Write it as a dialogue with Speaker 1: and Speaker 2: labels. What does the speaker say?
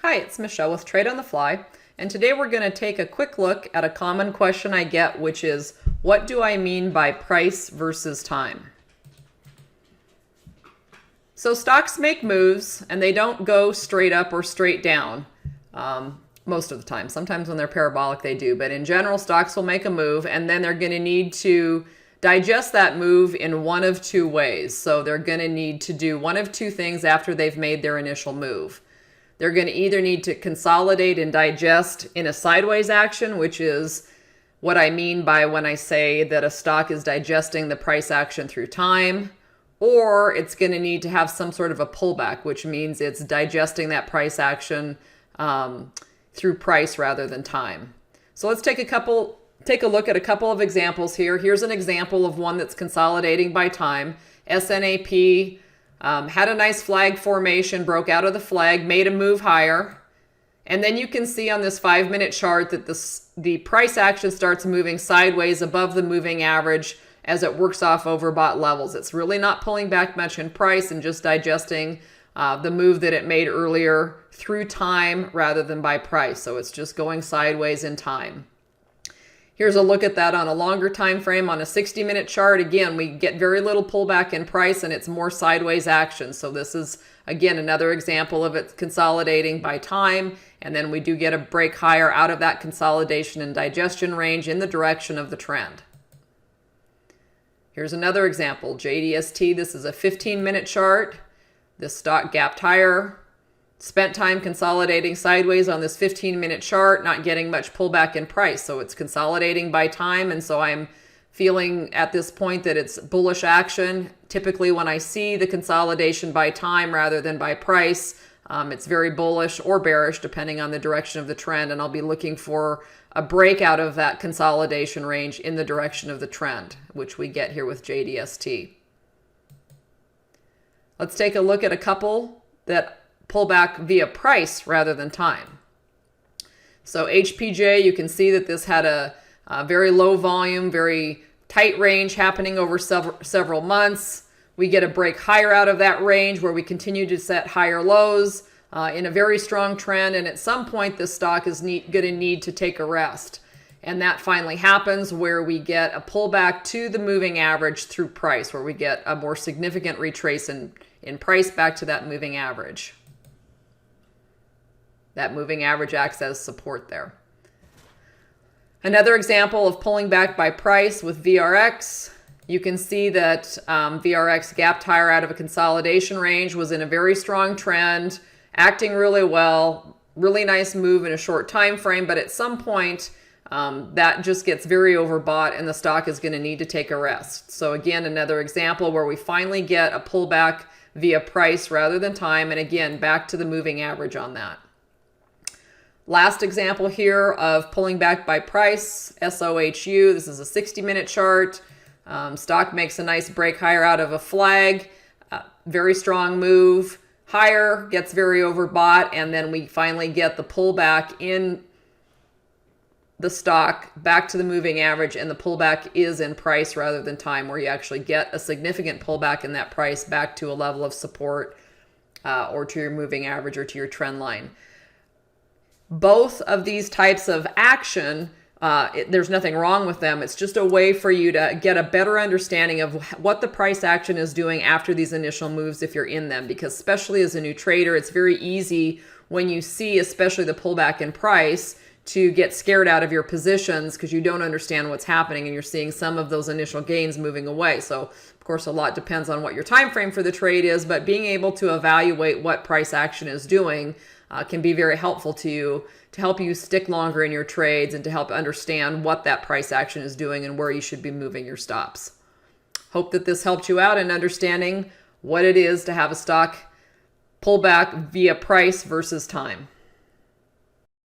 Speaker 1: Hi, it's Michelle with Trade on the Fly, and today we're going to take a quick look at a common question I get, which is, what do I mean by price versus time? So stocks make moves, and they don't go straight up or straight down most of the time. Sometimes when they're parabolic, they do, but in general, stocks will make a move, and then they're going to need to digest that move in one of two ways. So they're going to need to do one of two things after they've made their initial move. They're going to either need to consolidate and digest in a sideways action, which is what I mean by when I say that a stock is digesting the price action through time, or it's going to need to have some sort of a pullback, which means it's digesting that price action through price rather than time. So let's take a look at a couple of examples here. Here's an example of one that's consolidating by time. SNAP had a nice flag formation, broke out of the flag, made a move higher. And then you can see on this 5-minute chart that the price action starts moving sideways above the moving average as it works off overbought levels. It's really not pulling back much in price and just digesting the move that it made earlier through time rather than by price. So it's just going sideways in time. Here's a look at that on a longer time frame. On a 60-minute chart, again, we get very little pullback in price and it's more sideways action. So this is, again, another example of it consolidating by time. And then we do get a break higher out of that consolidation and digestion range in the direction of the trend. Here's another example, JDSTEA. This is a 15-minute chart. This stock gapped higher. Spent time consolidating sideways on this 15-minute chart, not getting much pullback in price. So it's consolidating by time. And so I'm feeling at this point that it's bullish action. Typically when I see the consolidation by time rather than by price, it's very bullish or bearish depending on the direction of the trend. And I'll be looking for a breakout of that consolidation range in the direction of the trend, which we get here with JDST. Let's take a look at a couple that pull back via price rather than time. So HPJ, you can see that this had a very low volume, very tight range happening over several months. We get a break higher out of that range where we continue to set higher lows in a very strong trend. And at some point, this stock is going to need to take a rest. And that finally happens where we get a pullback to the moving average through price, where we get a more significant retrace in price back to that moving average. That moving average acts as support there. Another example of pulling back by price with VRX. You can see that VRX gapped higher out of a consolidation range, was in a very strong trend, acting really well, really nice move in a short time frame, but at some point that just gets very overbought and the stock is going to need to take a rest. So again, another example where we finally get a pullback via price rather than time, and again, back to the moving average on that. Last example here of pulling back by price, SOHU. This is a 60-minute chart. Stock makes a nice break higher out of a flag. Very strong move. Higher, gets very overbought, and then we finally get the pullback in the stock back to the moving average, and the pullback is in price rather than time, where you actually get a significant pullback in that price back to a level of support or to your moving average or to your trend line. Both of these types of action, there's nothing wrong with them. It's just a way for you to get a better understanding of what the price action is doing after these initial moves if you're in them. Because especially as a new trader, it's very easy when you see especially the pullback in price to get scared out of your positions because you don't understand what's happening and you're seeing some of those initial gains moving away. So of course, a lot depends on what your time frame for the trade is, but being able to evaluate what price action is doing can be very helpful to you to help you stick longer in your trades and to help understand what that price action is doing and where you should be moving your stops. Hope that this helped you out in understanding what it is to have a stock pull back via price versus time.